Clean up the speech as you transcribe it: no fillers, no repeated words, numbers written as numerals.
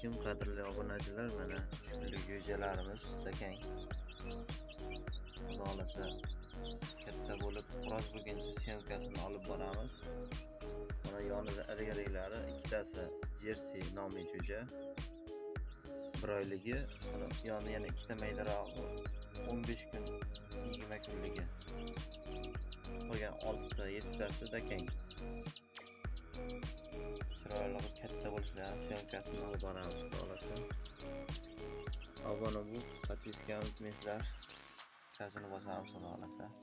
alaykum qadrli obunachilar, mana kunlik jo'jalarimiz stakang. Xudo xolasa katta bo'lib xo'roz bo'lguncha syomkasini olib boramiz. Mana yonida ilgariylari ikkitasi Jersey nomli jo'ja. Bir oyligi, yonida yana ikkita maydarog'i 15 kun 20 kunligi. Qolgan 6 ta 7 tasi dakang. Chiroyli katta bo'lishlari syomkasini olib boramiz xudo xolasa. Obuna bo'lib, podpiskani unutmaysizlar. Kasini bosamiz xudo xolasa.